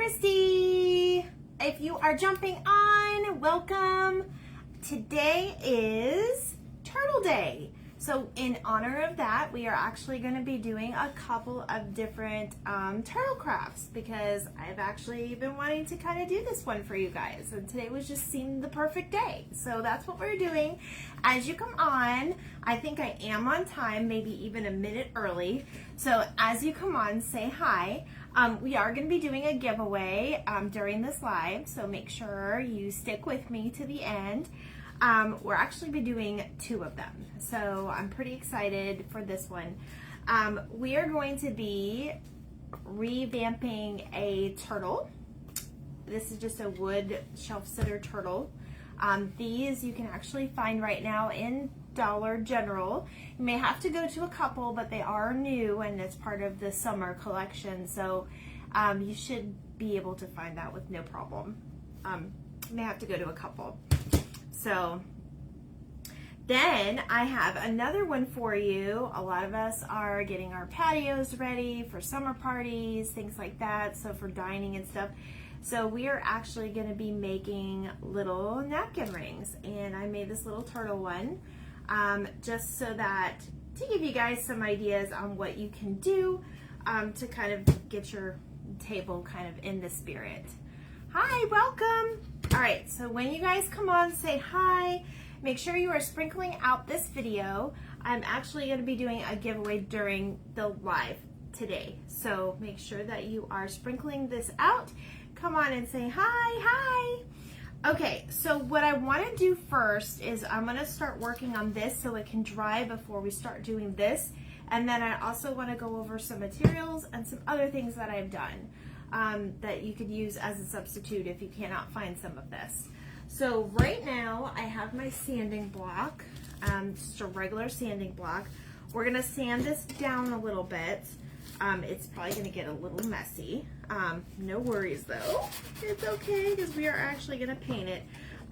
Christy. If you are jumping on, welcome. Today is Turtle Day. So in honor of that, we are actually going to be doing a couple of different turtle crafts because I've actually been wanting to kind of do this one for you guys. And today was just seemed the perfect day. So that's what we're doing. As you come on, I think I am on time, maybe even a minute early. So as you come on, say hi. We are going to be doing a giveaway during this live, so make sure you stick with me to the end. We're actually be doing 2 of them, so I'm pretty excited for this one. We are going to be revamping a turtle. This is just a wood shelf sitter turtle. These you can actually find right now in Dollar General. You may have to go to a couple, but they are new and it's part of the summer collection, so you should be able to find that with no problem. You may have to go to a couple. So then I have another one for you. A lot of us are getting our patios ready for summer parties, things like that, so for dining and stuff. So we are actually going to be making little napkin rings, and I made this little turtle one just so that to give you guys some ideas on what you can do to kind of get your table kind of in the spirit. Hi, welcome. All right, so when you guys come on, say hi. Make sure you are sprinkling out this video. I'm actually going to be doing a giveaway during the live today, so make sure that you are sprinkling this out. Come on and say hi. Okay, so what I want to do first is I'm going to start working on this so it can dry before we start doing this, and then I also want to go over some materials and some other things that I've done that you could use as a substitute if you cannot find some of this. So right now I have my sanding block, just a regular sanding block. We're going to sand this down a little bit. It's probably going to get a little messy. No worries though. It's okay because we are actually going to paint it.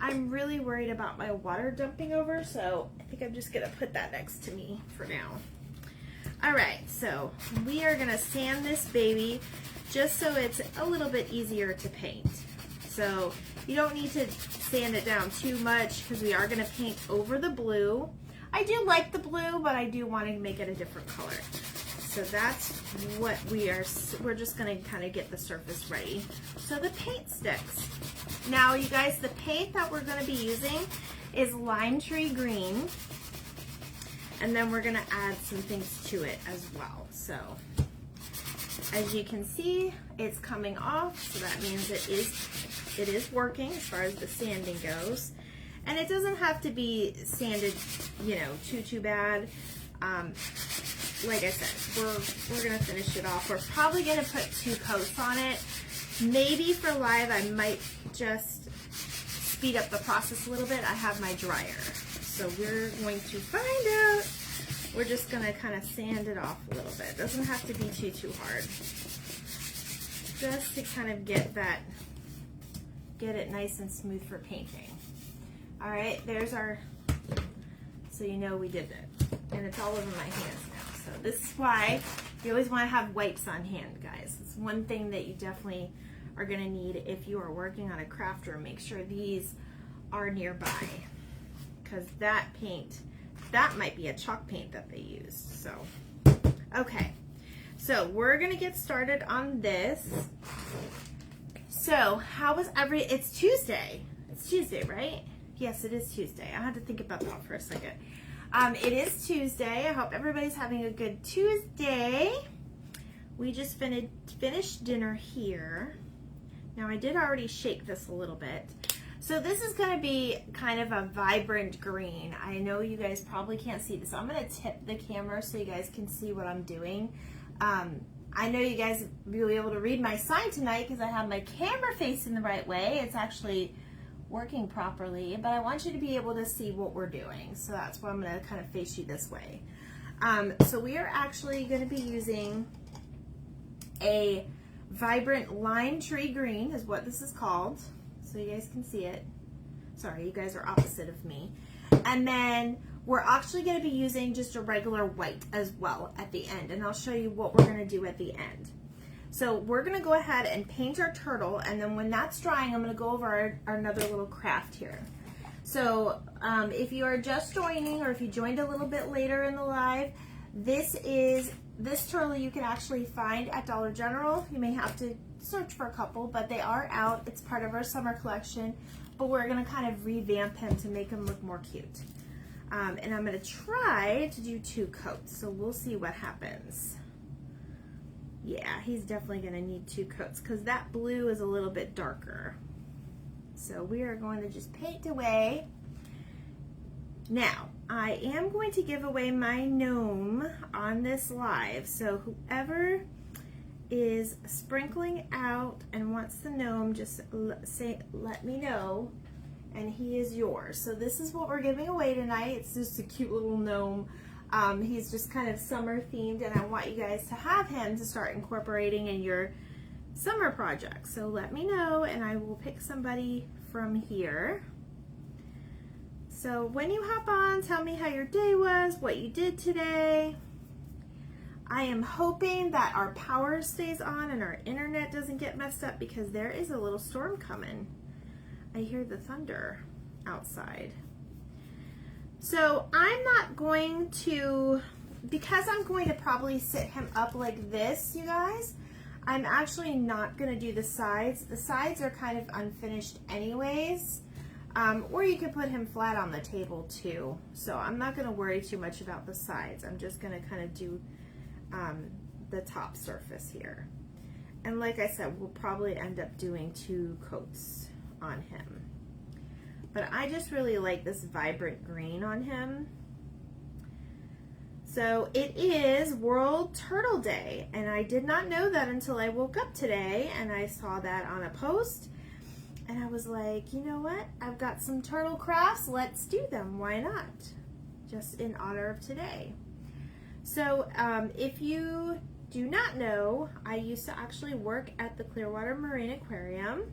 I'm really worried about my water dumping over, so I think I'm just going to put that next to me for now. All right, so we are going to sand this baby just so it's a little bit easier to paint. So you don't need to sand it down too much because we are going to paint over the blue. I do like the blue, but I do want to make it a different color. So that's what we're just going to kind of get the surface ready. So the paint sticks. Now you guys, the paint that we're going to be using is lime tree green. And then we're going to add some things to it as well. So as you can see, it's coming off, so that means it is working as far as the sanding goes. And it doesn't have to be sanded, you know, too bad. Like I said, we're gonna finish it off. We're probably gonna put 2 coats on it. Maybe for live, I might just speed up the process a little bit. I have my dryer, so we're going to find out. We're just gonna kind of sand it off a little bit. It doesn't have to be too hard. Just to kind of get it nice and smooth for painting. All right, there's our, so you know we did it. And it's all over my hands now. So this is why you always want to have wipes on hand, guys. It's one thing that you definitely are going to need if you are working on a craft room. Make sure these are nearby, because that paint, that might be a chalk paint that they used. So, okay. So we're going to get started on this. So how was it's Tuesday. It's Tuesday, right? Yes, it is Tuesday. I had to think about that for a second. It is Tuesday. I hope everybody's having a good Tuesday. We just finished dinner here. Now I did already shake this a little bit. So this is going to be kind of a vibrant green. I know you guys probably can't see this. I'm going to tip the camera so you guys can see what I'm doing. I know you guys will be able to read my sign tonight because I have my camera facing the right way. It's actually working properly, but I want you to be able to see what we're doing. So that's why I'm going to kind of face you this way. So we are actually going to be using a vibrant lime tree green is what this is called. So you guys can see it. Sorry, you guys are opposite of me. And then we're actually going to be using just a regular white as well at the end. And I'll show you what we're going to do at the end. So we're gonna go ahead and paint our turtle, and then when that's drying, I'm gonna go over our another little craft here. So if you are just joining, or if you joined a little bit later in the live, this turtle you can actually find at Dollar General. You may have to search for a couple, but they are out. It's part of our summer collection, but we're gonna kind of revamp him to make him look more cute. And I'm gonna try to do 2 coats, so we'll see what happens. Yeah, he's definitely gonna need 2 coats because that blue is a little bit darker. So we are going to just paint away. Now, I am going to give away my gnome on this live, so whoever is sprinkling out and wants the gnome, just let me know, and he is yours. So this is what we're giving away tonight. It's just a cute little gnome. He's just kind of summer themed, and I want you guys to have him to start incorporating in your summer projects. So let me know, and I will pick somebody from here. So when you hop on, tell me how your day was, what you did today. I am hoping that our power stays on and our internet doesn't get messed up because there is a little storm coming. I hear the thunder outside. So I'm not going to, because I'm going to probably sit him up like this, you guys, I'm actually not going to do the sides. The sides are kind of unfinished anyways, or you could put him flat on the table too. So I'm not going to worry too much about the sides. I'm just going to kind of do the top surface here. And like I said, we'll probably end up doing 2 coats on him. But I just really like this vibrant green on him. So it is World Turtle Day, and I did not know that until I woke up today and I saw that on a post, and I was like, you know what, I've got some turtle crafts, let's do them, why not? Just in honor of today. So if you do not know, I used to actually work at the Clearwater Marine Aquarium,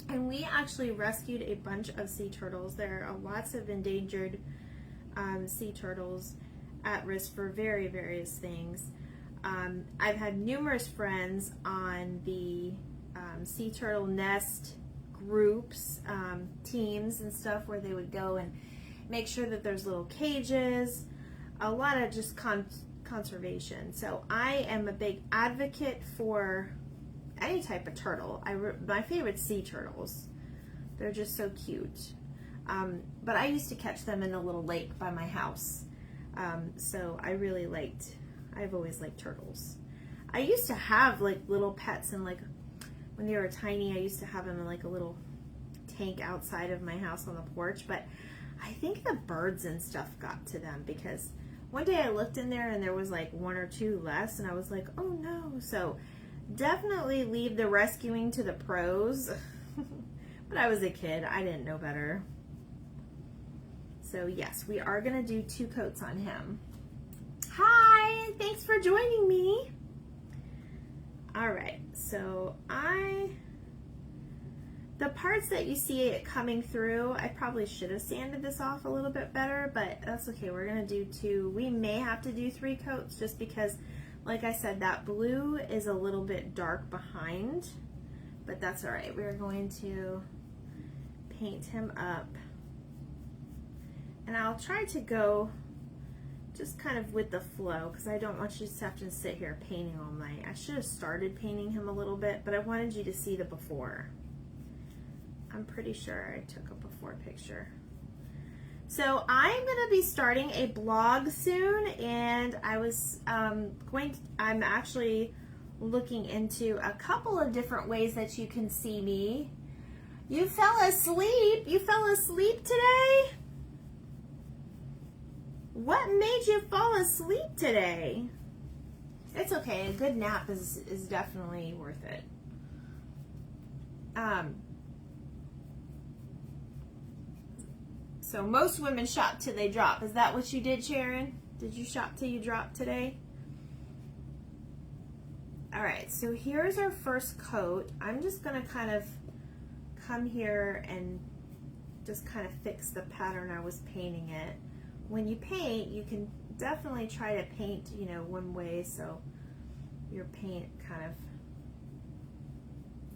and we actually rescued a bunch of sea turtles. There are lots of endangered sea turtles at risk for various things. I've had numerous friends on the sea turtle nest groups, teams and stuff, where they would go and make sure that there's little cages, a lot of just conservation. So I am a big advocate for any type of turtle. My favorite sea turtles. They're just so cute. But I used to catch them in a little lake by my house. So I've always liked turtles. I used to have like little pets, and like when they were tiny, I used to have them in like a little tank outside of my house on the porch, but I think the birds and stuff got to them, because one day I looked in there and there was like 1 or 2 less, and I was like, oh no. So definitely leave the rescuing to the pros. But I was a kid, I didn't know better. So yes, we are gonna do 2 coats on him. Hi, thanks for joining me. All right, so the parts that you see it coming through, I probably should have sanded this off a little bit better, but that's okay. We're gonna do 2. We may have to do 3 coats just because, like I said, that blue is a little bit dark behind, but that's all right. We're going to paint him up. And I'll try to go just kind of with the flow, because I don't want you to have to sit here painting all night. I should have started painting him a little bit, but I wanted you to see the before. I'm pretty sure I took a before picture. So I'm going to be starting a blog soon, and I'm actually looking into a couple of different ways that you can see me. You fell asleep? You fell asleep today? What made you fall asleep today? It's okay. A good nap is definitely worth it. So most women shop till they drop. Is that what you did, Sharon? Did you shop till you dropped today? All right, so here's our first coat. I'm just gonna kind of come here and just kind of fix the pattern I was painting it. When you paint, you can definitely try to paint, one way, so your paint kind of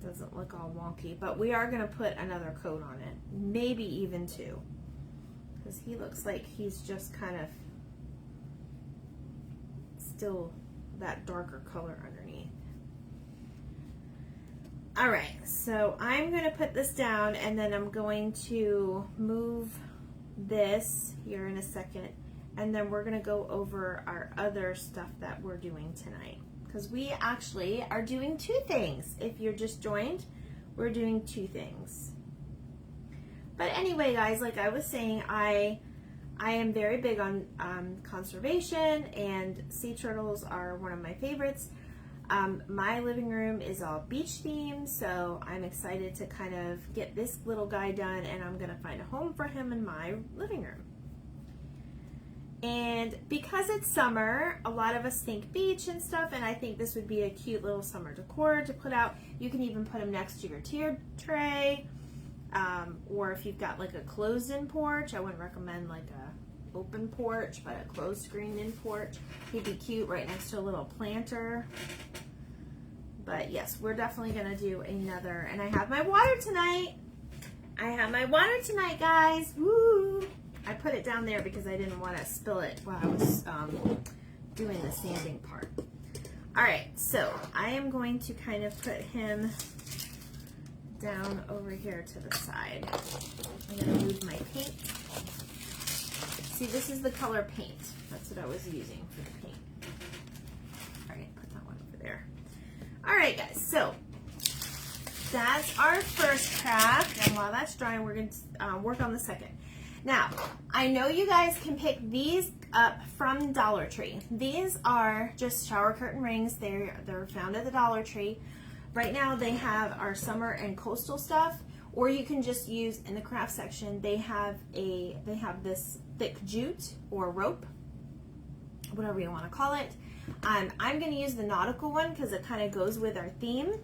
doesn't look all wonky, but we are gonna put another coat on it, maybe even two, because he looks like he's just kind of still that darker color underneath. All right, so I'm gonna put this down and then I'm going to move this here in a second, and then we're gonna go over our other stuff that we're doing tonight, because we actually are doing two things. If you're just joined, we're doing two things. But anyway, guys, like I was saying, I am very big on conservation, and sea turtles are one of my favorites. My living room is all beach themed, so I'm excited to kind of get this little guy done, and I'm gonna find a home for him in my living room. And because it's summer, a lot of us think beach and stuff, and I think this would be a cute little summer decor to put out. You can even put him next to your tier tray, or if you've got like a closed-in porch, I wouldn't recommend like a open porch, but a closed screened-in porch. He'd be cute right next to a little planter. But yes, we're definitely gonna do another, and I have my water tonight. I have my water tonight, guys. Woo! I put it down there because I didn't want to spill it while I was doing the sanding part. All right, so I am going to kind of put him down over here to the side. I'm gonna move my paint. See, this is the color paint. That's what I was using for the paint. All right, put that one over there. All right, guys, so that's our first craft, and while that's drying, we're going to work on the second. Now, I know you guys can pick these up from Dollar Tree. These are just shower curtain rings. They're found at the Dollar Tree. Right now, they have our summer and coastal stuff, or you can just use in the craft section. They have this thick jute or rope, whatever you want to call it. I'm going to use the nautical one because it kind of goes with our theme.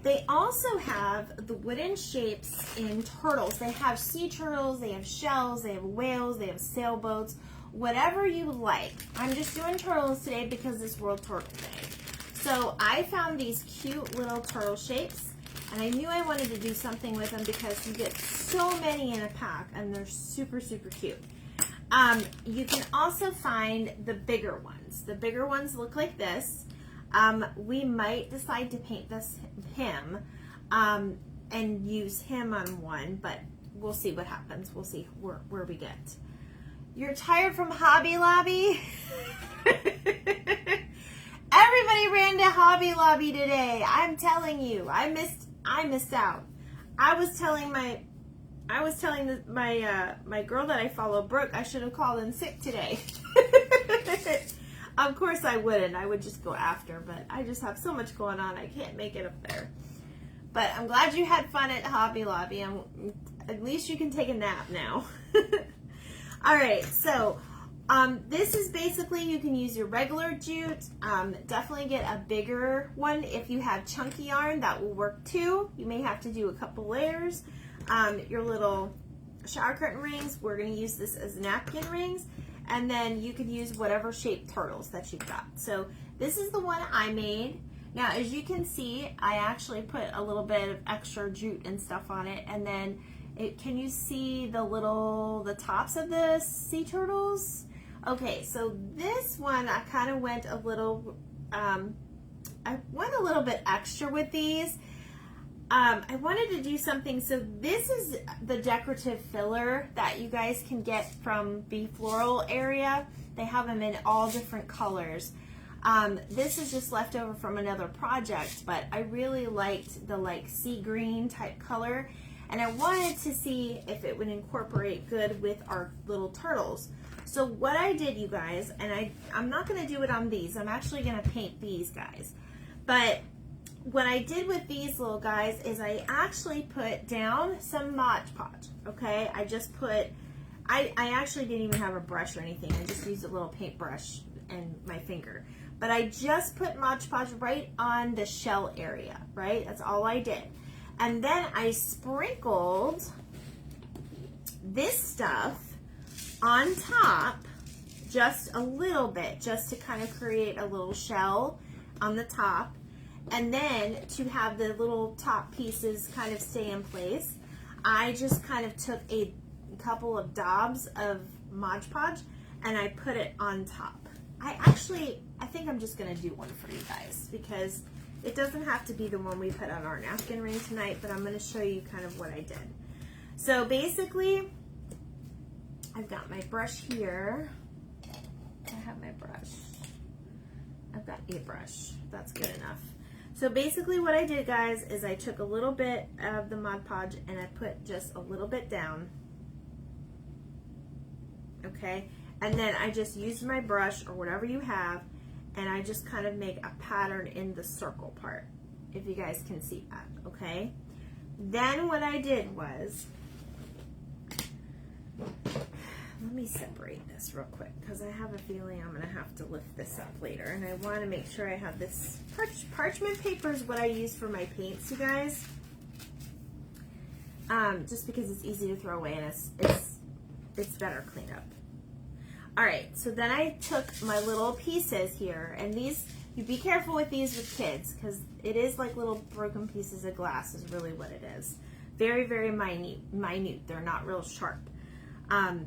They also have the wooden shapes in turtles. They have sea turtles, they have shells, they have whales, they have sailboats, whatever you like. I'm just doing turtles today because it's World Turtle Day. So I found these cute little turtle shapes, and I knew I wanted to do something with them because you get so many in a pack, and they're super, super cute. You can also find the bigger ones. The bigger ones look like this. We might decide to paint him and use him on one, but we'll see what happens. We'll see where we get. You're tired from Hobby Lobby? Everybody ran to Hobby Lobby today. I'm telling you, I missed out. I was telling my girl that I follow, Brooke, I should have called in sick today. Of course I wouldn't. I would just go after, but I just have so much going on. I can't make it up there. But I'm glad you had fun at Hobby Lobby. At least you can take a nap now. All right, so this is basically, you can use your regular jute. Definitely get a bigger one. If you have chunky yarn, that will work too. You may have to do a couple layers. Your little shower curtain rings, we're going to use this as napkin rings. And then you could use whatever shaped turtles that you've got. So this is the one I made. Now, as you can see, I actually put a little bit of extra jute and stuff on it. And then, can you see the tops of the sea turtles? Okay, so this one, I kind of went a little bit extra with these. I wanted to do something, so this is the decorative filler that you guys can get from the floral area. They have them in all different colors. This is just left over from another project, but I really liked the sea green type color, and I wanted to see if it would incorporate good with our little turtles. So what I did, you guys, and I'm not going to do it on these. I'm actually going to paint these guys, but what I did with these little guys is I actually put down some Mod Podge, okay? I actually didn't even have a brush or anything. I just used a little paintbrush and my finger. But I just put Mod Podge right on the shell area, right? That's all I did. And then I sprinkled this stuff on top just a little bit, just to kind of create a little shell on the top. And then to have the little top pieces kind of stay in place, I just kind of took a couple of daubs of Mod Podge and I put it on top. I think I'm just gonna do one for you guys because it doesn't have to be the one we put on our napkin ring tonight, but I'm gonna show you kind of what I did. So basically, I've got my brush here. I have my brush. I've got a brush. That's good enough. So basically what I did, guys, is I took a little bit of the Mod Podge and I put just a little bit down. Okay? And then I just used my brush or whatever you have, and I just kind of make a pattern in the circle part, if you guys can see that, okay? Then what I did was, let me separate this real quick because I have a feeling I'm gonna have to lift this up later, and I wanna make sure I have this parchment paper is what I use for my paints, you guys. Just because it's easy to throw away and it's better cleaned up. All right, so then I took my little pieces here, and these, you be careful with these with kids because it is like little broken pieces of glass is really what it is. Very, very minute. They're not real sharp.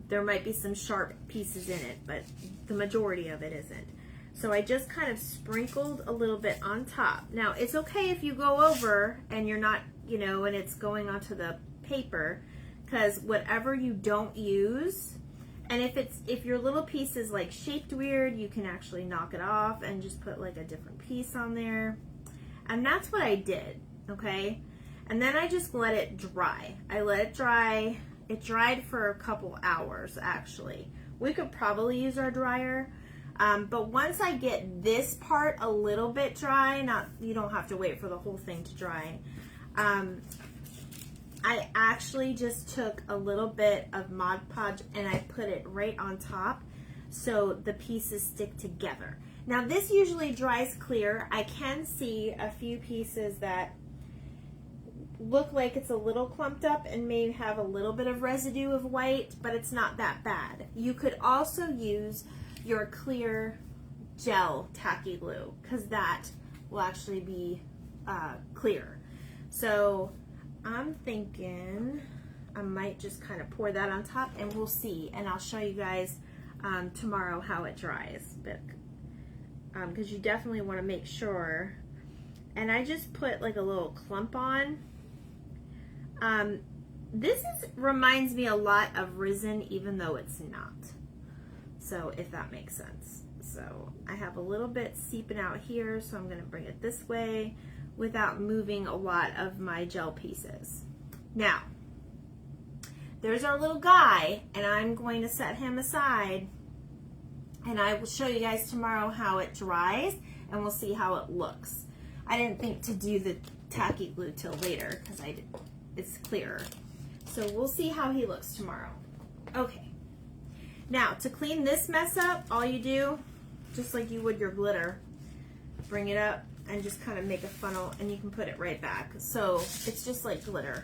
There might be some sharp pieces in it, but the majority of it isn't. So I just kind of sprinkled a little bit on top. Now, it's okay if you go over and you're not, you know, and it's going onto the paper, because whatever you don't use, and if your little piece is like shaped weird, you can actually knock it off and just put like a different piece on there. And that's what I did, okay? And then I just let it dry. I let it dry. It dried for a couple hours, actually. We could probably use our dryer. But once I get this part a little bit dry, you don't have to wait for the whole thing to dry. I actually just took a little bit of Mod Podge and I put it right on top so the pieces stick together. Now this usually dries clear. I can see a few pieces that look like it's a little clumped up and may have a little bit of residue of white, but it's not that bad. You could also use your clear gel tacky glue because that will actually be clear. So I'm thinking I might just kind of pour that on top and we'll see, and I'll show you guys tomorrow how it dries, but because you definitely want to make sure. And I just put like a little clump on. This reminds me a lot of resin, even though it's not. So if that makes sense. So I have a little bit seeping out here, so I'm going to bring it this way without moving a lot of my gel pieces. Now, there's our little guy, and I'm going to set him aside, and I will show you guys tomorrow how it dries, and we'll see how it looks. I didn't think to do the tacky glue till later because it's clearer. So we'll see how he looks tomorrow. Okay. Now, to clean this mess up, all you do, just like you would your glitter, bring it up and just kind of make a funnel, and you can put it right back. So it's just like glitter.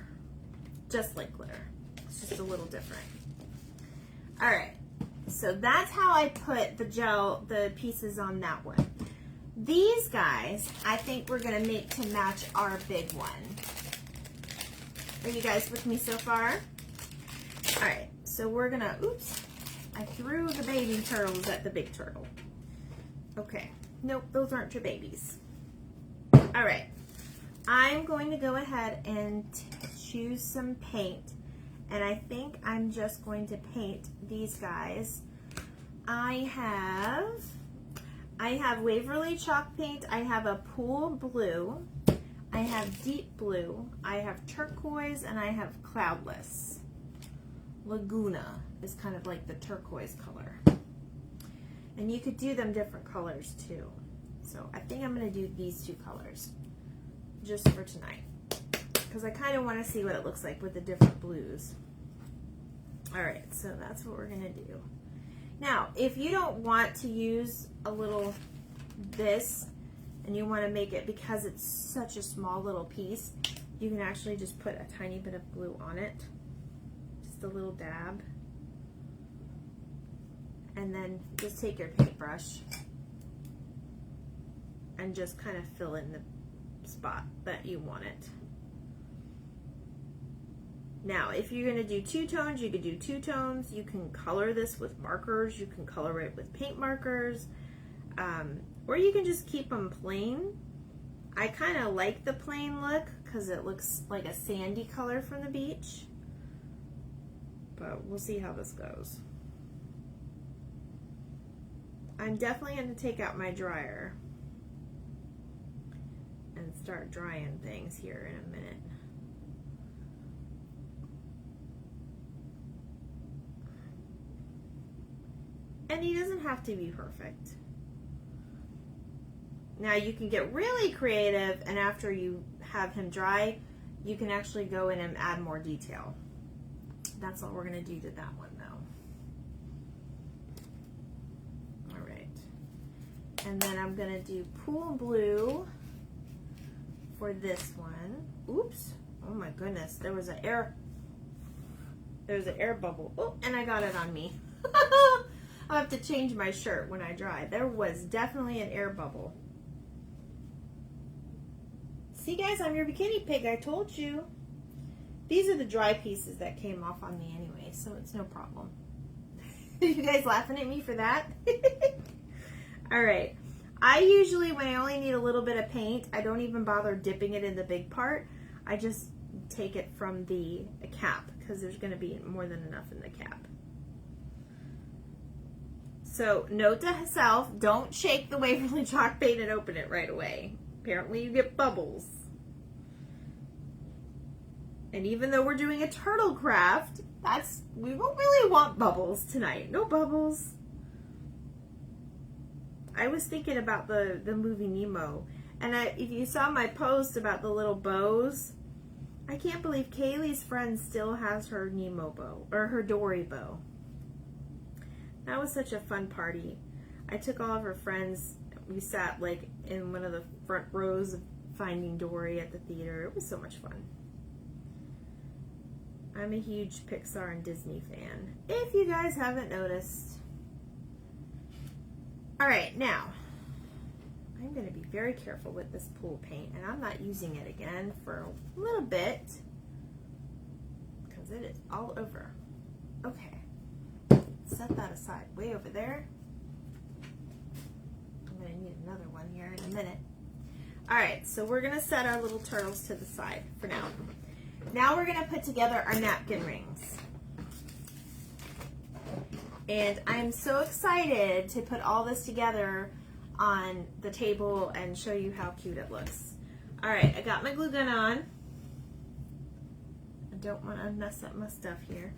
Just like glitter. It's just a little different. All right. So that's how I put the pieces on that one. These guys, I think we're going to make to match our big one. Are you guys with me so far? All right. So we're going to, oops, I threw the baby turtles at the big turtle. Okay. Nope, those aren't your babies. All right. I'm going to go ahead and choose some paint, and I think I'm just going to paint these guys. I have Waverly chalk paint, I have a pool blue, I have deep blue, I have turquoise, and I have cloudless. Laguna is kind of like the turquoise color. And you could do them different colors too. So I think I'm going to do these two colors just for tonight, because I kind of want to see what it looks like with the different blues. All right, so that's what we're going to do. Now, if you don't want to use a little this and you want to make it, because it's such a small little piece, you can actually just put a tiny bit of glue on it, just a little dab, and then just take your paintbrush and just kind of fill in spot that you want it. Now, if you're going to do two tones, you could do two tones. You can color this with markers. You can color it with paint markers. Or you can just keep them plain. I kind of like the plain look because it looks like a sandy color from the beach. But we'll see how this goes. I'm definitely going to take out my dryer and start drying things here in a minute. And he doesn't have to be perfect. Now you can get really creative, and after you have him dry, you can actually go in and add more detail. That's what we're going to do to that one though. All right. And then I'm going to do pool blue for this one. Oops. Oh my goodness. There was an air bubble. Oh, and I got it on me. I'll have to change my shirt when I dry. There was definitely an air bubble. See guys, I'm your bikini pig, I told you. These are the dry pieces that came off on me anyway, so it's no problem. You guys laughing at me for that? All right. I usually, when I only need a little bit of paint, I don't even bother dipping it in the big part. I just take it from the cap because there's going to be more than enough in the cap. So note to self, don't shake the Waverly chalk paint and open it right away. Apparently you get bubbles. And even though we're doing a turtle craft, we don't really want bubbles tonight. No bubbles. I was thinking about the movie Nemo. And if you saw my post about the little bows, I can't believe Kaylee's friend still has her Nemo bow, or her Dory bow. That was such a fun party. I took all of her friends. We sat like in one of the front rows of Finding Dory at the theater. It was so much fun. I'm a huge Pixar and Disney fan, if you guys haven't noticed. All right, now, I'm going to be very careful with this pool paint, and I'm not using it again for a little bit because it is all over. Okay. Set that aside way over there. I'm going to need another one here in a minute. All right, so we're going to set our little turtles to the side for now. Now we're going to put together our napkin rings. And I'm so excited to put all this together on the table and show you how cute it looks. All right, I got my glue gun on. I don't want to mess up my stuff here.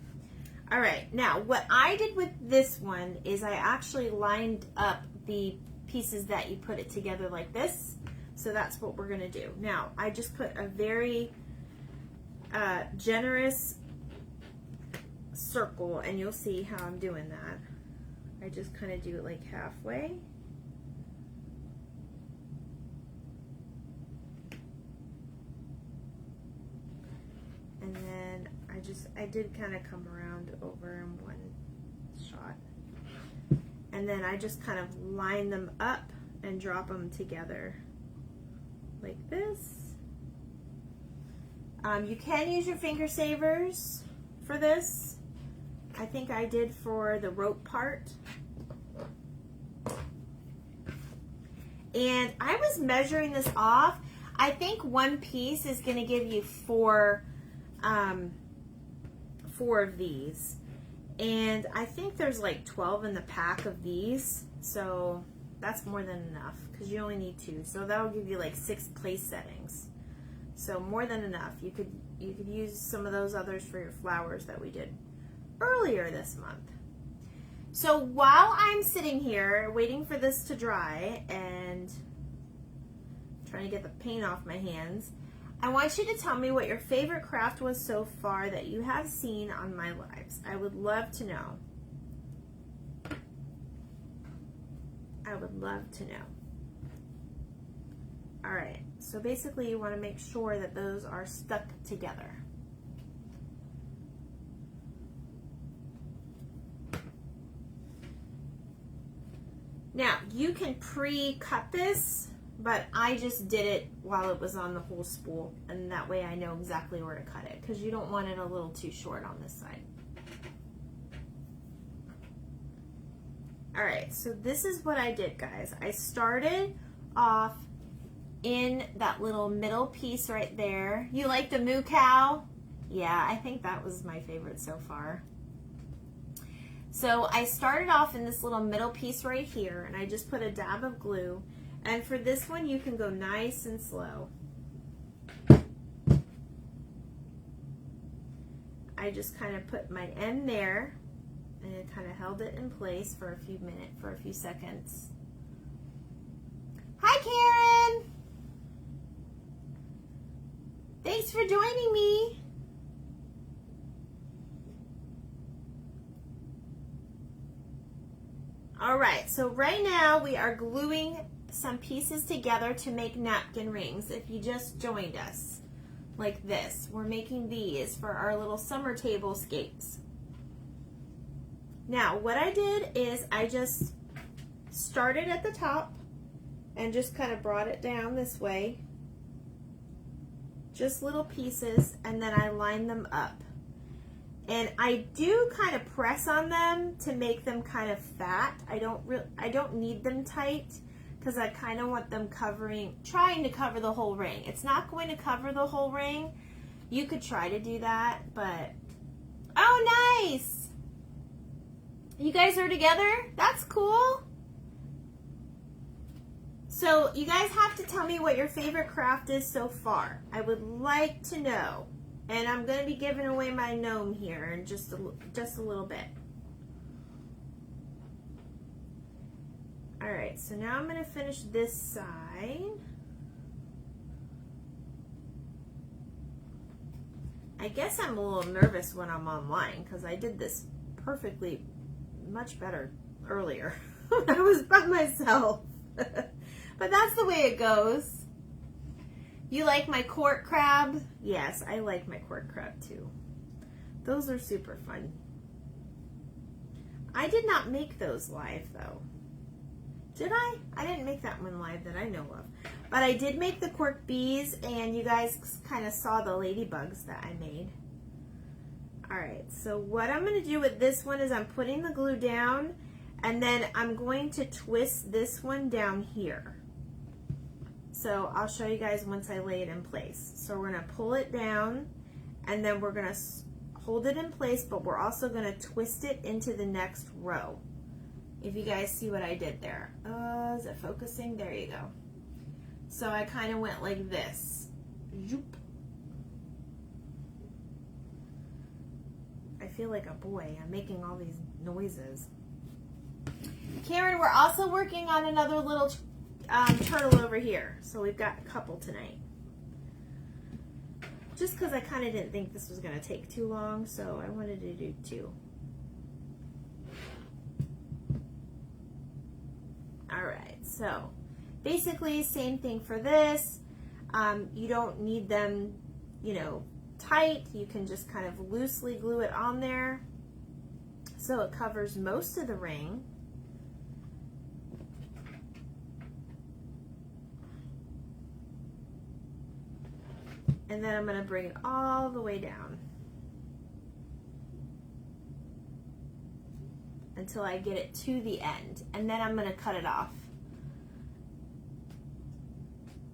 All right, now what I did with this one is I actually lined up the pieces that you put it together like this. So that's what we're gonna do. Now, I just put a very generous circle, and you'll see how I'm doing that. I just kind of do it like halfway. And then I did kind of come around over in one shot. And then I just kind of line them up and drop them together like this. You can use your finger savers for this. I think I did for the rope part. And I was measuring this off. I think one piece is going to give you four of these. And I think there's like 12 in the pack of these. So that's more than enough because you only need 2. So that'll give you like 6 place settings. So more than enough. You could use some of those others for your flowers that we did earlier this month. So while I'm sitting here waiting for this to dry and trying to get the paint off my hands, I want you to tell me what your favorite craft was so far that you have seen on my lives. I would love to know. I would love to know. All right, so basically you want to make sure that those are stuck together. Now, you can pre-cut this but I just did it while it was on the whole spool, and that way I know exactly where to cut it, because you don't want it a little too short on this side. All right, so this is what I did, guys. I started off in that little middle piece right there. You like the moo cow? Yeah, I think that was my favorite so far. So I started off in this little middle piece right here, and I just put a dab of glue. And for this one, you can go nice and slow. I just kind of put my end there, and it kind of held it in place for a few seconds. Hi, Karen! Thanks for joining me. All right, so right now we are gluing some pieces together to make napkin rings. If you just joined us, like this, we're making these for our little summer tablescapes. Now, what I did is I just started at the top and just kind of brought it down this way, just little pieces, and then I lined them up. And I do kind of press on them to make them kind of fat. I don't need them tight, because I kind of want them trying to cover the whole ring. It's not going to cover the whole ring. You could try to do that, but, oh, nice. You guys are together? That's cool. So you guys have to tell me what your favorite craft is so far. I would like to know. And I'm going to be giving away my gnome here in just a little bit. All right, so now I'm going to finish this side. I guess I'm a little nervous when I'm online, because I did this perfectly much better earlier when I was by myself. But that's the way it goes. You like my court crab? Yes, I like my court crab too. Those are super fun. I did not make those live though. Did I? I didn't make that one live that I know of. But I did make the cork bees, and you guys kind of saw the ladybugs that I made. Alright, so what I'm going to do with this one is I'm putting the glue down, and then I'm going to twist this one down here. So I'll show you guys once I lay it in place. So we're going to pull it down, and then we're going to hold it in place, but we're also going to twist it into the next row. If you guys see what I did there. Is it focusing? There you go. So I kind of went like this. Zoop. I feel like a boy. I'm making all these noises. Karen, we're also working on another little turtle over here. So we've got a couple tonight. Just because I kind of didn't think this was going to take too long, so I wanted to do two. Alright, so basically same thing for this. You don't need them, you know, tight. You can just kind of loosely glue it on there so it covers most of the ring. And then I'm going to bring it all the way down until I get it to the end, and then I'm going to cut it off.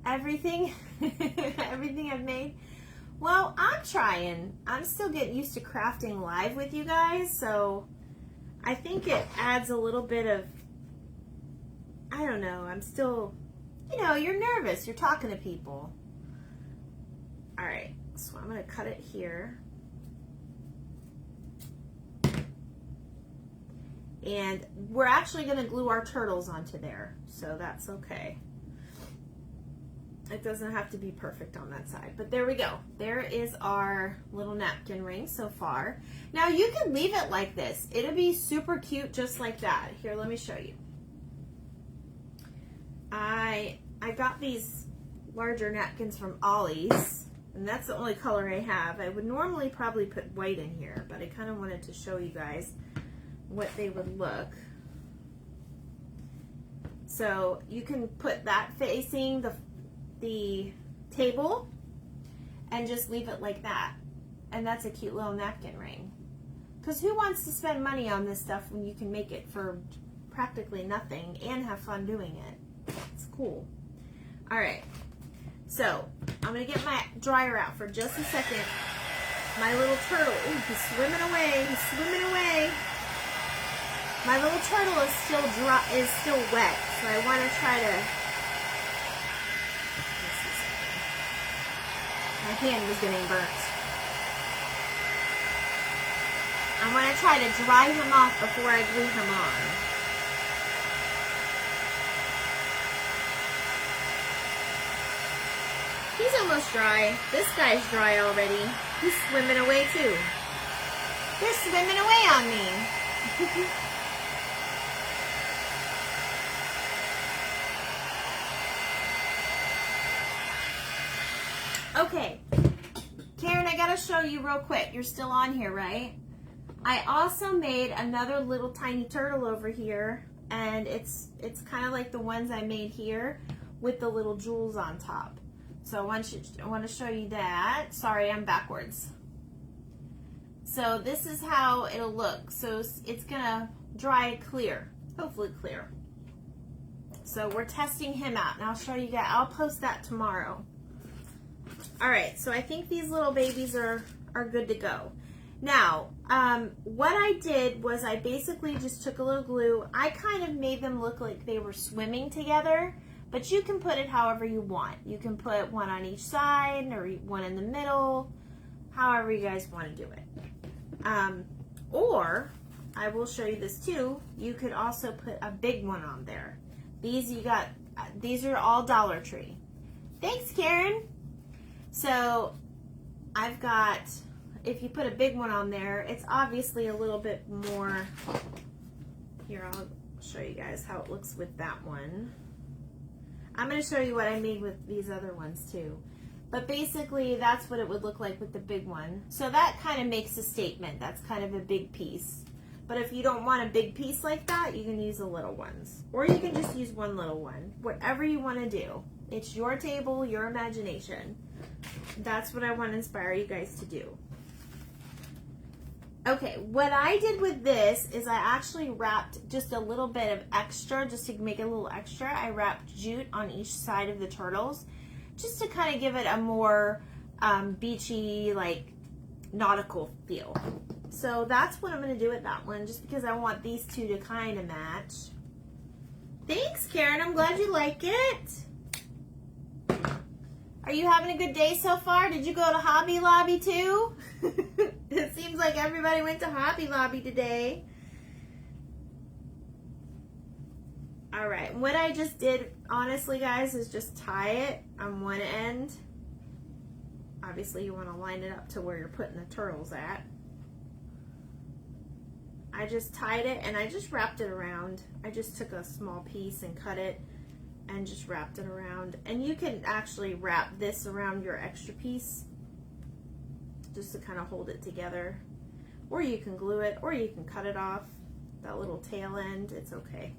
Everything I've made. Well, I'm trying. I'm still getting used to crafting live with you guys, so I think it adds a little bit of, I don't know, I'm still, you know, you're nervous. You're talking to people. All right, so I'm going to cut it here. And we're actually going to glue our turtles onto there, so that's okay. It doesn't have to be perfect on that side, but there we go. There is our little napkin ring so far. Now you can leave it like this. It'll be super cute just like that. Here, let me show you. I got these larger napkins from Ollie's, and that's the only color I have. I would normally probably put white in here, but I kind of wanted to show you guys what they would look. So you can put that facing the table and just leave it like that. And that's a cute little napkin ring. Because who wants to spend money on this stuff when you can make it for practically nothing and have fun doing it? It's cool. All right. So I'm going to get my dryer out for just a second. My little turtle, ooh, he's swimming away. He's swimming away. My little turtle is still dry, is still wet, so I want to try to. My hand was getting burnt. I want to try to dry him off before I glue him on. He's almost dry. This guy's dry already. He's swimming away too. They're swimming away on me. Okay, Karen, I gotta show you real quick. You're still on here, right? I also made another little tiny turtle over here, and it's kind of like the ones I made here with the little jewels on top. So I want to show you that. Sorry, I'm backwards. So this is how it'll look. So it's gonna dry clear, hopefully clear. So we're testing him out, and I'll show you guys. I'll post that tomorrow. All right, so I think these little babies are good to go. Now, what I did was I basically just took a little glue. I kind of made them look like they were swimming together, but you can put it however you want. You can put one on each side or one in the middle, however you guys want to do it. Or, I will show you this too, you could also put a big one on there. These are all Dollar Tree. Thanks, Karen. So I've got, if you put a big one on there, it's obviously a little bit more. Here, I'll show you guys how it looks with that one. I'm going to show you what I made with these other ones too. But basically, that's what it would look like with the big one. So that kind of makes a statement. That's kind of a big piece. But if you don't want a big piece like that, you can use the little ones. Or you can just use one little one. Whatever you want to do. It's your table, your imagination. That's what I want to inspire you guys to do. Okay, what I did with this is I actually wrapped just a little bit of extra, just to make it a little extra. I wrapped jute on each side of the turtles, just to kind of give it a more beachy, like nautical feel. So that's what I'm going to do with that one, just because I want these two to kind of match. Thanks, Karen. I'm glad you like it. Are you having a good day so far? Did you go to Hobby Lobby too? It seems like everybody went to Hobby Lobby today. All right, what I just did, honestly, guys, is just tie it on one end. Obviously, you want to line it up to where you're putting the turtles at. I just tied it and I just wrapped it around. I just took a small piece and cut it and just wrapped it around. And you can actually wrap this around your extra piece just to kind of hold it together. Or you can glue it, or you can cut it off, that little tail end, it's okay.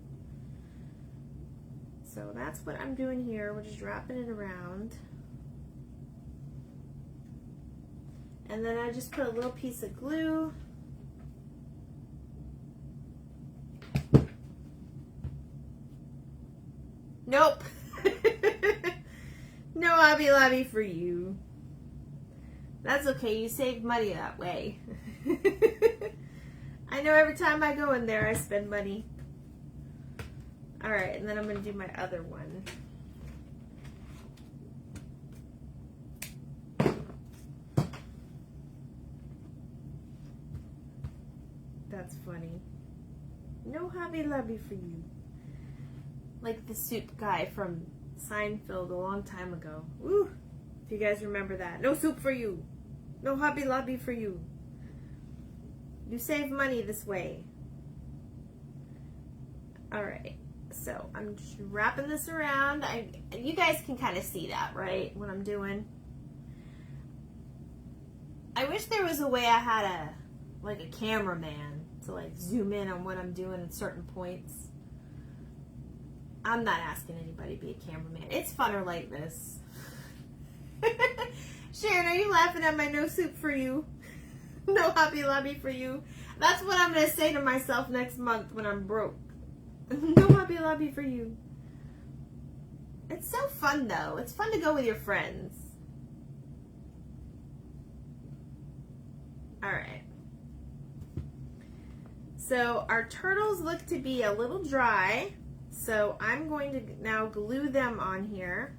So that's what I'm doing here. We're just wrapping it around. And then I just put a little piece of glue. Nope. No Hobby Lobby for you. That's okay, you save money that way. I know every time I go in there I spend money. Alright, and then I'm going to do my other one. That's funny. No Hobby Lobby for you. Like the soup guy from Seinfeld a long time ago. Woo! If you guys remember that. No soup for you. No Hobby Lobby for you. You save money this way. Alright, so I'm just wrapping this around. You guys can kind of see that, right? What I'm doing. I wish there was a way I had like a cameraman to like zoom in on what I'm doing at certain points. I'm not asking anybody to be a cameraman. It's funner like this. Sharon, are you laughing at my no soup for you? No Hobby Lobby for you? That's what I'm going to say to myself next month when I'm broke. No Hobby Lobby for you. It's so fun though. It's fun to go with your friends. Alright. So our turtles look to be a little dry. So I'm going to now glue them on here.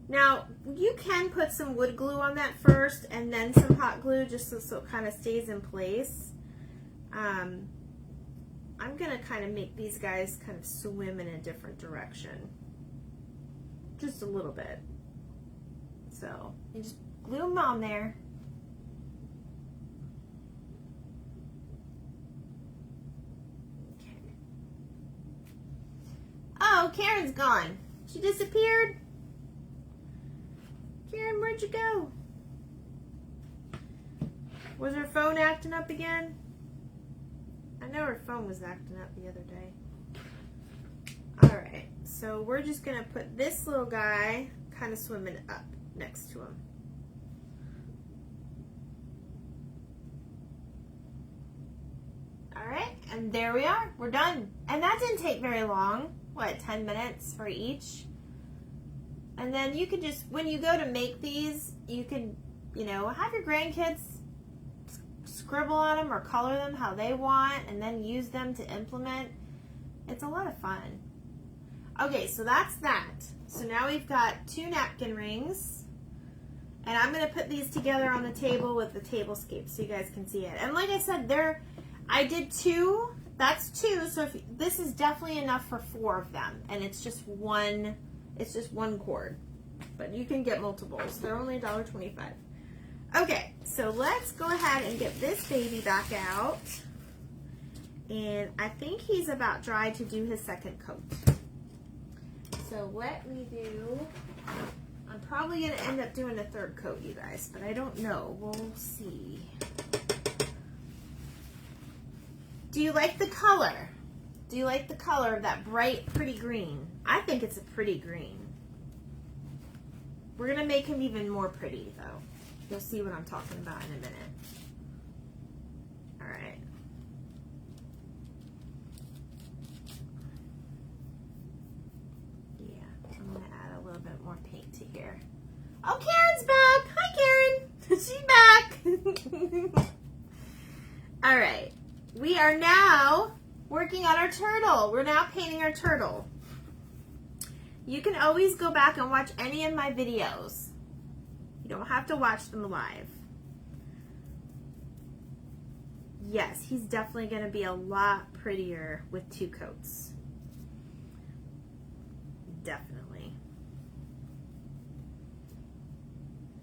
Now, you can put some wood glue on that first and then some hot glue just so it kind of stays in place. I'm going to kind of make these guys kind of swim in a different direction. Just a little bit. So, you just glue them on there. Okay. Oh, Karen's gone. She disappeared. Karen, where'd you go? Was her phone acting up again? I know her phone was acting up the other day. Alright, so we're just going to put this little guy kind of swimming up next to him. Alright, and there we are. We're done. And that didn't take very long. What, 10 minutes for each? And then you can just, when you go to make these, you can, you know, have your grandkids scribble on them or color them how they want and then use them to implement. It's a lot of fun. Okay, so that's that. So now we've got 2 napkin rings. And I'm going to put these together on the table with the tablescape so you guys can see it. And like I said, I did 2. That's 2. So this is definitely enough for 4 of them. And it's just one cord, but you can get multiples. They're only $1.25. Okay, so let's go ahead and get this baby back out. And I think he's about dry to do his second coat. So let me do, I'm probably going to end up doing a 3rd coat, you guys, but I don't know. We'll see. Do you like the color? Do you like the color of that bright, pretty green? I think it's a pretty green. We're going to make him even more pretty, though. You'll see what I'm talking about in a minute. All right. Yeah, I'm going to add a little bit more paint to here. Oh, Karen's back. Hi, Karen. She's back. All right. We are now working on our turtle. We're now painting our turtle. You can always go back and watch any of my videos. You don't have to watch them live. Yes, he's definitely going to be a lot prettier with 2 coats. Definitely.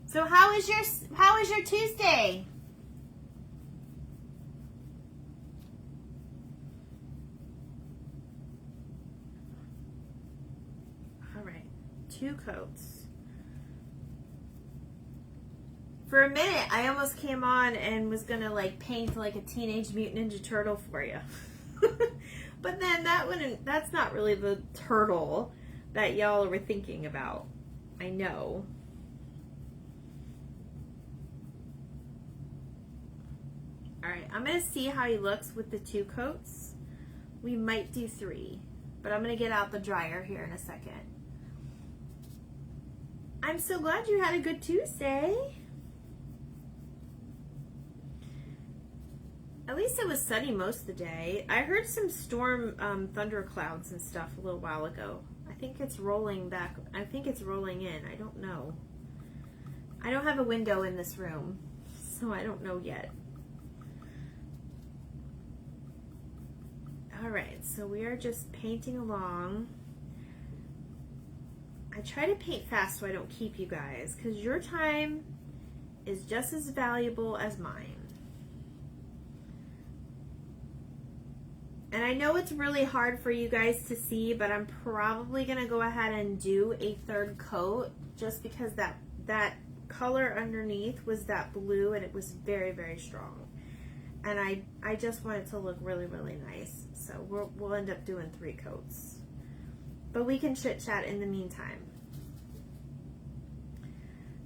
So how was your Tuesday? All right, 2 coats. For a minute, I almost came on and was gonna like paint like a Teenage Mutant Ninja Turtle for you. But then that's not really the turtle that y'all were thinking about. I know. All right, I'm gonna see how he looks with the 2 coats. We might do 3, but I'm gonna get out the dryer here in a second. I'm so glad you had a good Tuesday. At least it was sunny most of the day. I heard some storm thunder clouds and stuff a little while ago. I think it's rolling back. I think it's rolling in. I don't know. I don't have a window in this room, so I don't know yet. All right, so we are just painting along. I try to paint fast so I don't keep you guys, because your time is just as valuable as mine. And I know it's really hard for you guys to see, but I'm probably going to go ahead and do a 3rd coat just because that color underneath was that blue and it was very, very strong. And I just want it to look really, really nice. So we'll end up doing 3 coats. But we can chit chat in the meantime.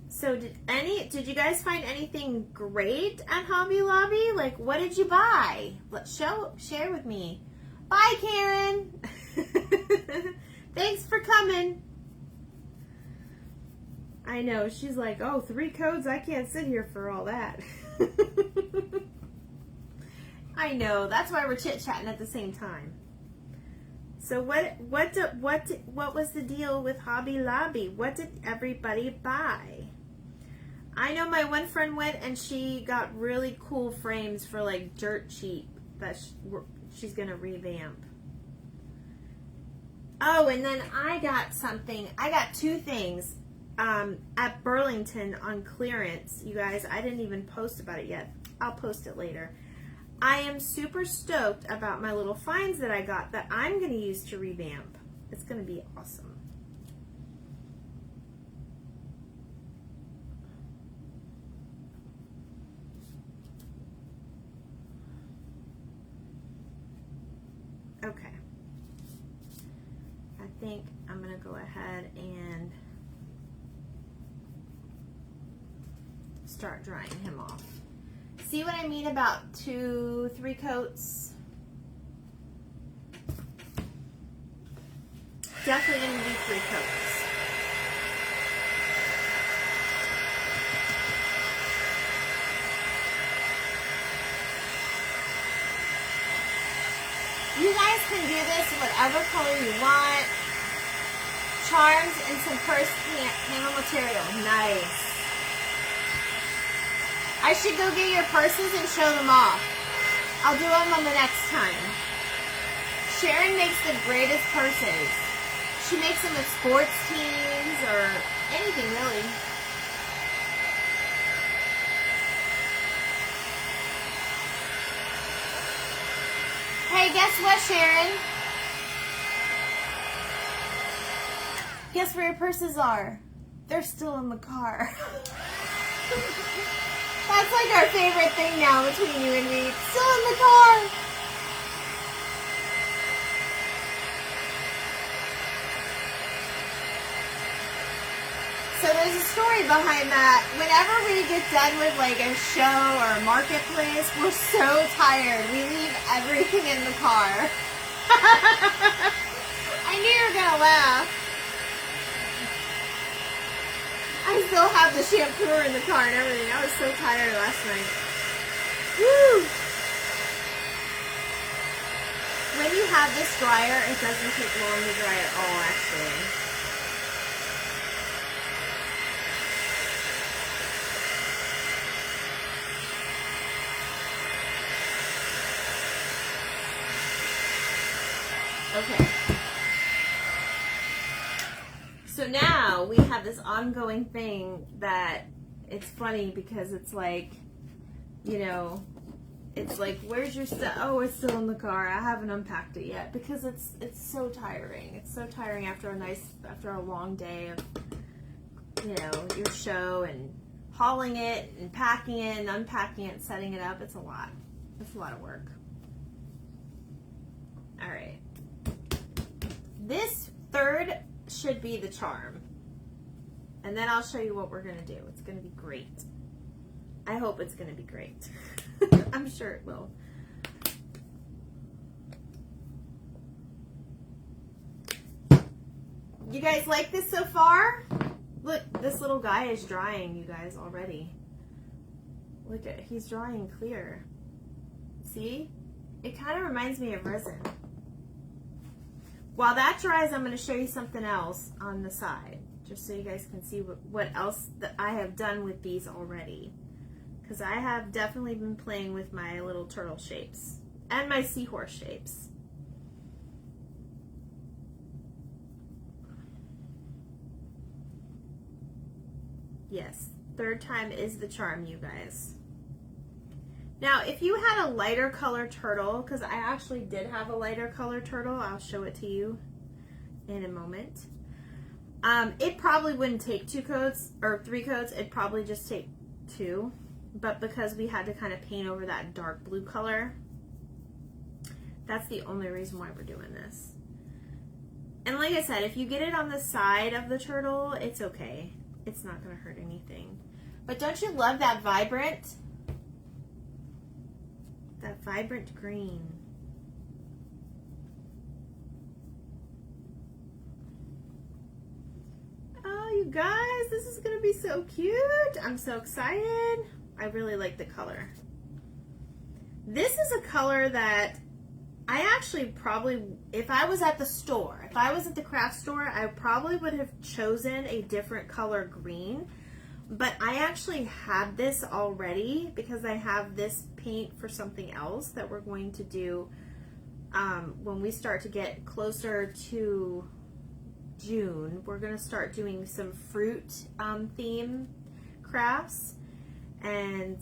So did you guys find anything great at Hobby Lobby? Like, what did you buy? Share with me. Bye, Karen. Thanks for coming. I know, she's like, oh, 3 codes? I can't sit here for all that. I know, that's why we're chit-chatting at the same time. So what was the deal with Hobby Lobby? What did everybody buy? I know my one friend went and she got really cool frames for like dirt cheap that she's gonna revamp. Oh, and then I got something. I got 2 things at Burlington on clearance. You guys, I didn't even post about it yet. I'll post it later. I am super stoked about my little finds that I got that I'm going to use to revamp. It's going to be awesome. Okay. I think I'm going to go ahead and start drying him off. See what I mean about 2-3 coats? Definitely going to do 3 coats. You guys can do this whatever color you want. Charms and some purse panel material. Nice. I should go get your purses and show them off. I'll do them on the next time. Sharon makes the greatest purses. She makes them with sports teams or anything really. Hey, guess what, Sharon? Guess where your purses are? They're still in the car. That's like our favorite thing now between you and me. Still in the car. So there's a story behind that. Whenever we get done with like a show or a marketplace, we're so tired. We leave everything in the car. I knew you were going to laugh. I still have the shampoo in the car and everything. I was so tired last night. Woo! When you have this dryer, it doesn't take long to dry at all, actually. Okay. So now we have this ongoing thing that it's funny because it's like, you know, it's like, where's your stuff? Oh, it's still in the car. I haven't unpacked it yet because it's so tiring. It's so tiring after a long day of, you know, your show and hauling it and packing it and unpacking it and setting it up. It's a lot. It's a lot of work. All right. This third should be the charm. And then I'll show you what we're going to do. It's going to be great. I hope it's going to be great. I'm sure it will. You guys like this so far? Look, this little guy is drying, you guys, already. Look at, he's drying clear. See? It kind of reminds me of resin. While that dries, I'm going to show you something else on the side, just so you guys can see what else that I have done with these already. Because I have definitely been playing with my little turtle shapes and my seahorse shapes. Yes, third time is the charm, you guys. Now, if you had a lighter color turtle, because I actually did have a lighter color turtle, I'll show it to you in a moment. It probably wouldn't take 2 coats or 3 coats. It'd probably just take 2. But because we had to kind of paint over that dark blue color, That's the only reason why we're doing this. And like I said, if you get it on the side of the turtle, it's okay. It's not going to hurt anything. But don't you love that vibrant green? Oh, you guys, this is going to be so cute. I'm so excited. I really like the color. This is a color that I actually probably, if I was at the store, if I was at the craft store, I probably would have chosen a different color green. But I actually had this already because I have this paint for something else that we're going to do when we start to get closer to June. We're going to start doing some fruit theme crafts, and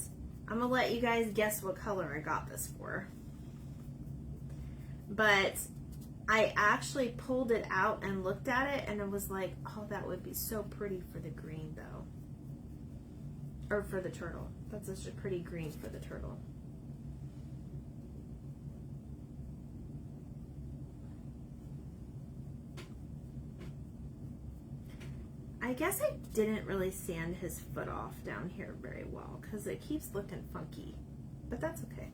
I'm going to let you guys guess what color I got this for. But I actually pulled it out and looked at it, and I was like, oh, that would be so pretty for the green though. Or for the turtle. That's such a pretty green for the turtle. I guess I didn't really sand his foot off down here very well because it keeps looking funky, but that's okay.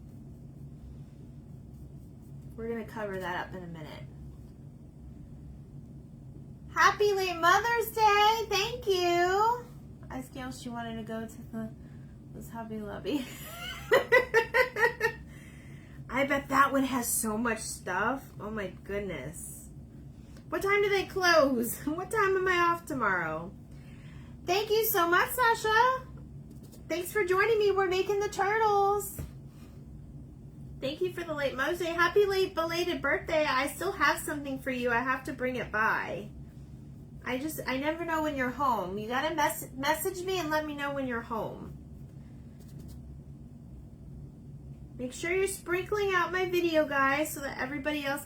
We're gonna cover that up in a minute. Happy late Mother's Day, thank you. I scale she wanted to go to this Hobby Lobby. I bet that one has so much stuff. Oh my goodness. What time do they close? What time am I off tomorrow? Thank you so much, Sasha. Thanks for joining me. We're making the turtles. Thank you for the late Mother's Day. Happy late belated birthday. I still have something for you. I have to bring it by. I never know when you're home. You gotta message me and let me know when you're home. Make sure you're sprinkling out my video, guys, so that everybody else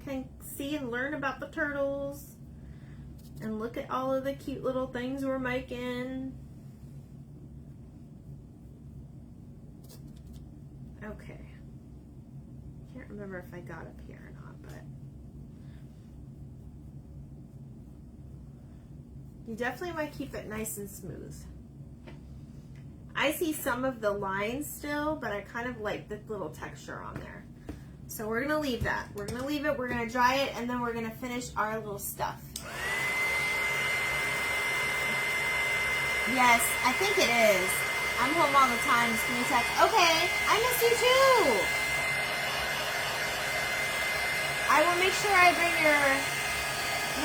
can see and learn about the turtles and look at all of the cute little things we're making. Okay. Can't remember if I got up here or not, but you definitely want to keep it nice and smooth. I see some of the lines still, but I kind of like the little texture on there. So we're going to leave that. We're going to leave it, we're going to dry it, and then we're going to finish our little stuff. Yes, I think it is. I'm home all the time. Can you text? Okay, I miss you too. I will make sure I bring your,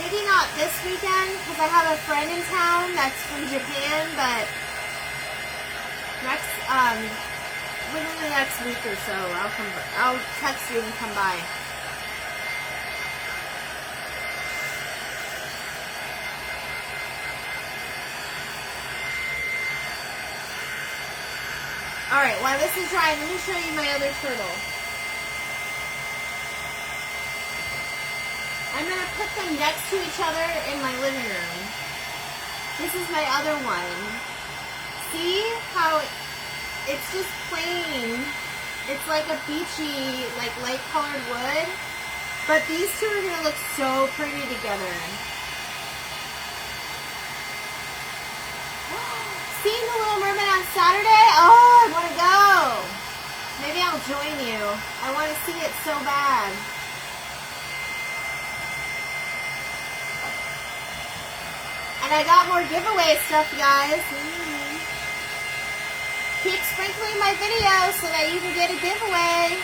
maybe not this weekend, because I have a friend in town that's from Japan, but next, within the next week or so, I'll text you and come by. All right, while this is drying, let me show you my other turtle. I'm going to put them next to each other in my living room. This is my other one. See how it's just plain. It's like a beachy, like light colored wood. But these two are going to look so pretty together. Seeing The Little Mermaid on Saturday? Oh, I want to go. Maybe I'll join you. I want to see it so bad. And I got more giveaway stuff, guys. Keep sprinkling my videos so that you can get a giveaway.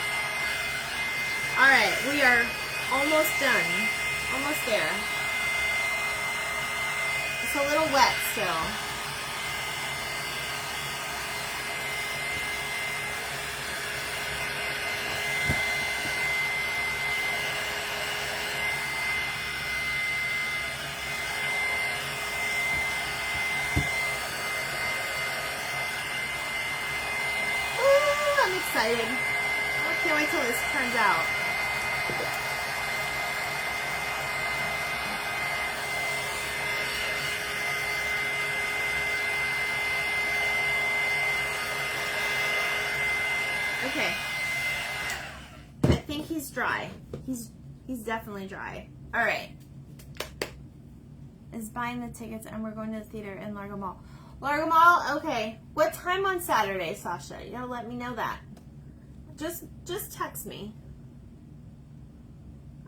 Alright, we are almost done. Almost there. It's a little wet still. Excited. I can't wait till this turns out. Okay. I think he's he's dry. He's definitely dry. All right. Is buying the tickets and we're going to the theater in Largo Mall. Largo Mall? Okay. What time on Saturday, Sasha? You gotta let me know that. Just text me.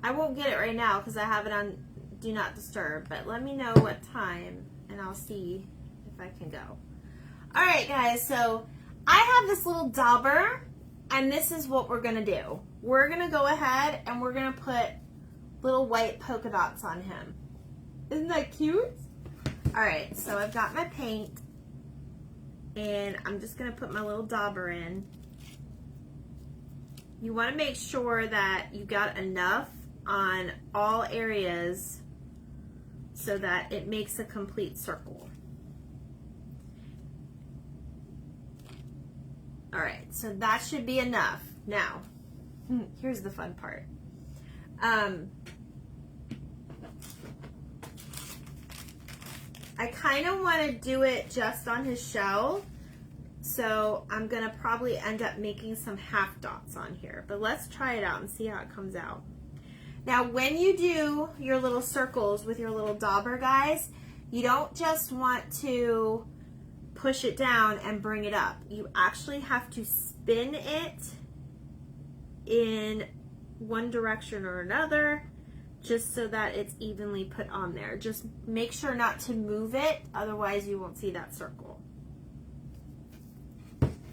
I won't get it right now because I have it on Do Not Disturb, but let me know what time and I'll see if I can go. All right, guys, so I have this little dauber and this is what we're gonna do. We're gonna go ahead and we're gonna put little white polka dots on him. Isn't that cute? All right, so I've got my paint and I'm just gonna put my little dauber in. You wanna make sure that you got enough on all areas so that it makes a complete circle. All right, so that should be enough. Now, here's the fun part. I kind of want to do it just on his shell, so I'm going to probably end up making some half dots on here, but let's try it out and see how it comes out. Now, when you do your little circles with your little dauber, guys, you don't just want to push it down and bring it up. You actually have to spin it in one direction or another, just so that it's evenly put on there. Just make sure not to move it, otherwise you won't see that circle.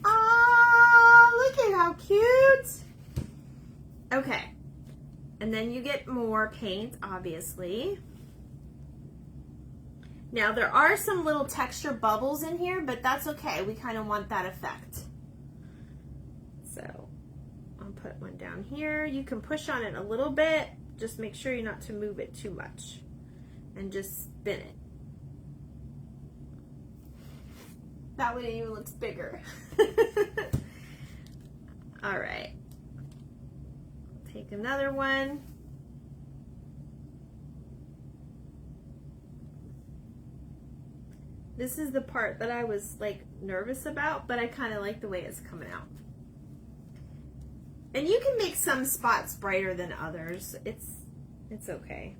Oh, look at how cute. Okay, and then you get more paint, obviously. Now there are some little texture bubbles in here, but that's okay. We kind of want that effect. So I'll put one down here. You can push on it a little bit. Just make sure you're not to move it too much and just spin it. That way it even looks bigger. All right, take another one. This is the part that I was like nervous about, but I kind of like the way it's coming out. And you can make some spots brighter than others. It's okay.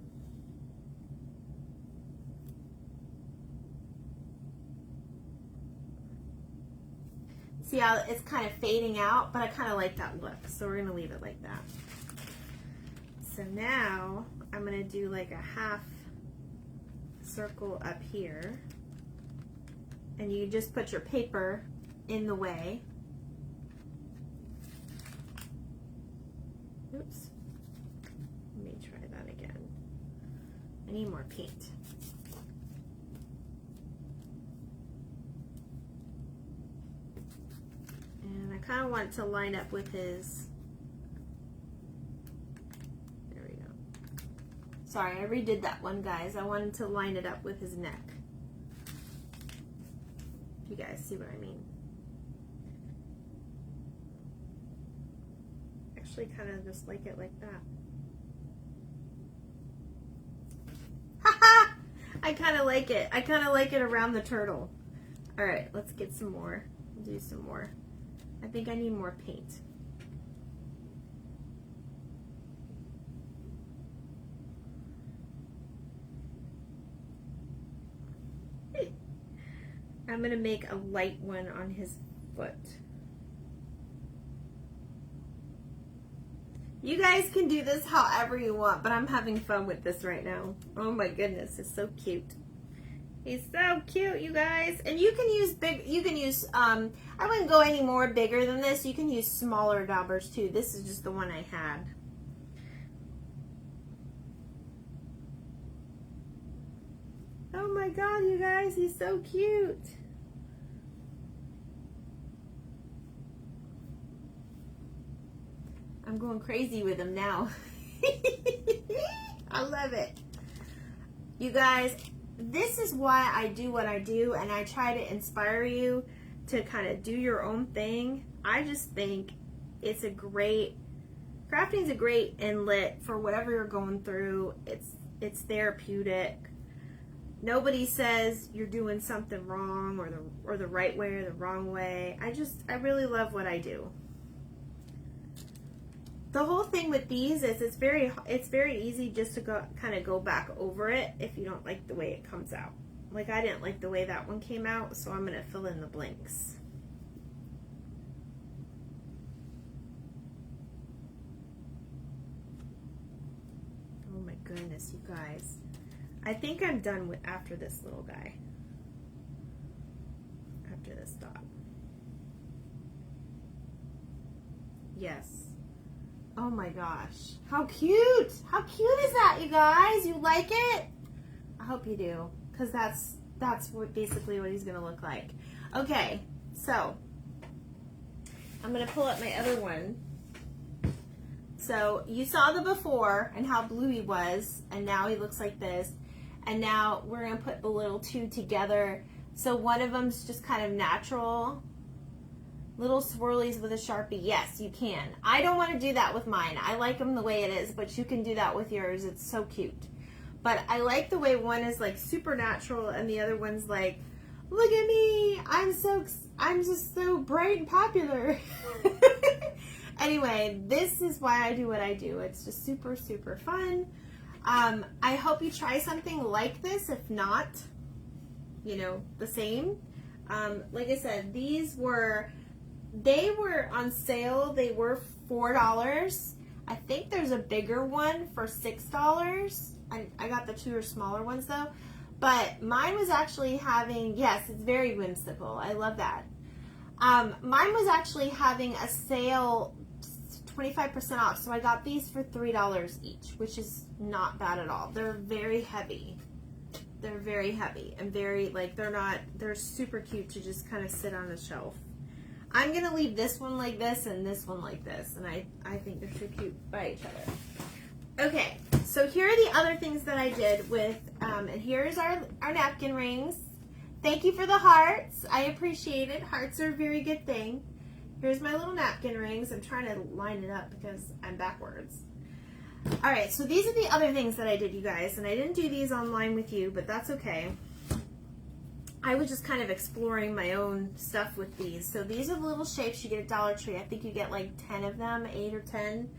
See how it's kind of fading out, but I kind of like that look, so we're gonna leave it like that. So now I'm gonna do like a half circle up here, and you just put your paper in the way. Oops, let me try that again. I need more paint. And I kind of want to line up with his, there we go. Sorry, I redid that one, guys. I wanted to line it up with his neck. If you guys see what I mean. Actually kind of just like it like that. Haha! I kind of like it. I kind of like it around the turtle. All right, let's get some more. Do some more. I think I need more paint. I'm gonna make a light one on his foot. You guys can do this however you want, but I'm having fun with this right now. Oh my goodness, it's so cute. He's so cute, you guys. And you can use I wouldn't go any more bigger than this. You can use smaller daubers too. This is just the one I had. Oh my God, you guys, he's so cute. I'm going crazy with him now. I love it. You guys, this is why I do what I do, and I try to inspire you to kind of do your own thing. I just think it's crafting's a great inlet for whatever you're going through. It's therapeutic. Nobody says you're doing something wrong or the right way or the wrong way. I really love what I do. the whole thing with these is it's very easy just to go back over it if you don't like the way it comes out. Like I didn't like the way that one came out, so I'm going to fill in the blanks. Oh my goodness, you guys. I think I'm done with after this little guy. After this dot. Yes. Oh my gosh. How cute! How cute is that, you guys? You like it? I hope you do, because that's basically what he's gonna look like. Okay, so I'm gonna pull up my other one. So you saw the before and how blue he was, and now he looks like this. And now we're gonna put the little two together. So one of them's just kind of natural. Little swirlies with a Sharpie. Yes, you can. I don't want to do that with mine. I like them the way it is, but you can do that with yours. It's so cute. But I like the way one is like super natural and the other one's like, look at me, I'm just so bright and popular. Anyway, this is why I do what I do. It's just super, super fun. I hope you try something like this. If not, you know, the same. Like I said, they were on sale. They were $4. I think there's a bigger one for $6. I got the two or smaller ones though. But mine was actually having, yes, it's very whimsical. I love that. Mine was actually having a sale, 25% off. So I got these for $3 each, which is not bad at all. They're very heavy. They're very heavy and very, like, they're super cute to just kind of sit on a shelf. I'm going to leave this one like this and this one like this. And I think they're so cute by each other. Okay, so here are the other things that I did with, and here's our napkin rings. Thank you for the hearts. I appreciate it. Hearts are a very good thing. Here's my little napkin rings. I'm trying to line it up because I'm backwards. All right, so these are the other things that I did, you guys. And I didn't do these online with you, but that's okay. I was just kind of exploring my own stuff with these. So these are the little shapes you get at Dollar Tree. I think you get like 10 of them, 8 or 10.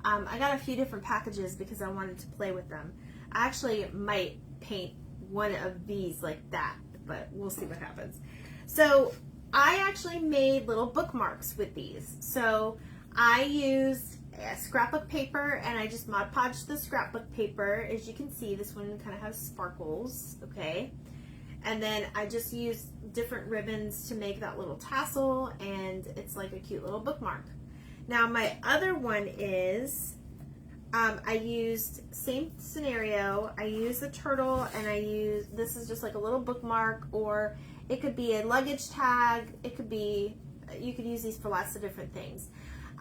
I got a few different packages because I wanted to play with them. I actually might paint one of these like that, but we'll see what happens. So I actually made little bookmarks with these. So I used scrapbook paper and I just Mod Podged the scrapbook paper. As you can see, this one kind of has sparkles, okay? And then I just used different ribbons to make that little tassel, and it's like a cute little bookmark. Now my other one is, I used, same scenario, I used the turtle and this is just like a little bookmark, or it could be a luggage tag, it could be, you could use these for lots of different things.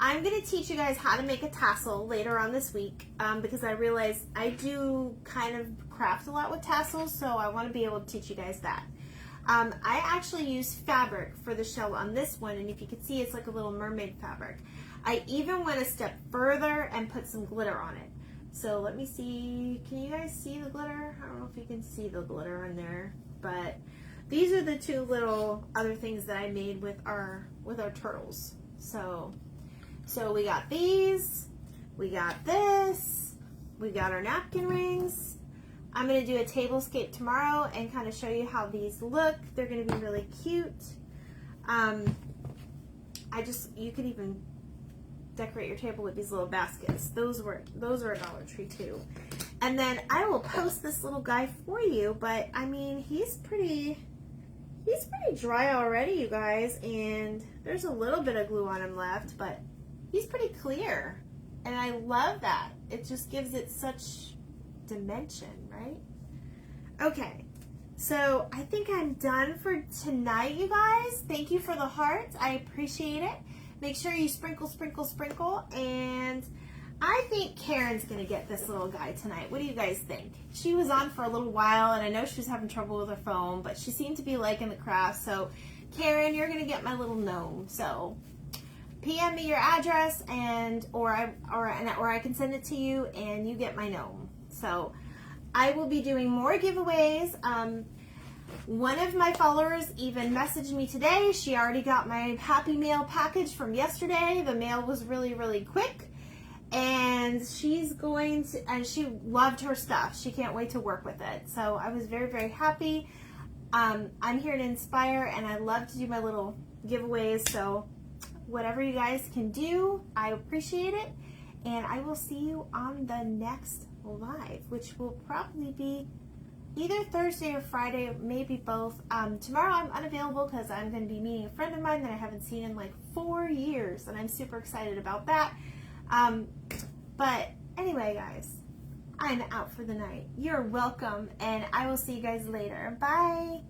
I'm going to teach you guys how to make a tassel later on this week because I realize I do kind of craft a lot with tassels, so I want to be able to teach you guys that. I actually use fabric for the shell on this one, and if you can see, it's like a little mermaid fabric. I even went a step further and put some glitter on it. So let me see, can you guys see the glitter? I don't know if you can see the glitter in there, but these are the two little other things that I made with our turtles. So we got these, we got this, we got our napkin rings. I'm going to do a tablescape tomorrow and kind of show you how these look. They're going to be really cute. You could even decorate your table with these little baskets. Those are a Dollar Tree too. And then I will post this little guy for you, but I mean, he's pretty dry already, you guys, and there's a little bit of glue on him left, but he's pretty clear, and I love that. It just gives it such dimension, right? Okay, so I think I'm done for tonight, you guys. Thank you for the hearts. I appreciate it. Make sure you sprinkle, sprinkle, sprinkle, and I think Karen's gonna get this little guy tonight. What do you guys think? She was on for a little while, and I know she was having trouble with her phone, but she seemed to be liking the craft. So Karen, you're gonna get my little gnome. So PM me your address, or I can send it to you, and you get my gnome. So I will be doing more giveaways. One of my followers even messaged me today. She already got my Happy Mail package from yesterday. The mail was really, really quick. and she's going to, and she loved her stuff. She can't wait to work with it. So I was very, very happy. I'm here to inspire, and I love to do my little giveaways. So whatever you guys can do, I appreciate it. And I will see you on the next live, which will probably be either Thursday or Friday, maybe both. Tomorrow I'm unavailable because I'm going to be meeting a friend of mine that I haven't seen in like 4 years, and I'm super excited about that. But anyway, guys, I'm out for the night. You're welcome, and I will see you guys later. Bye.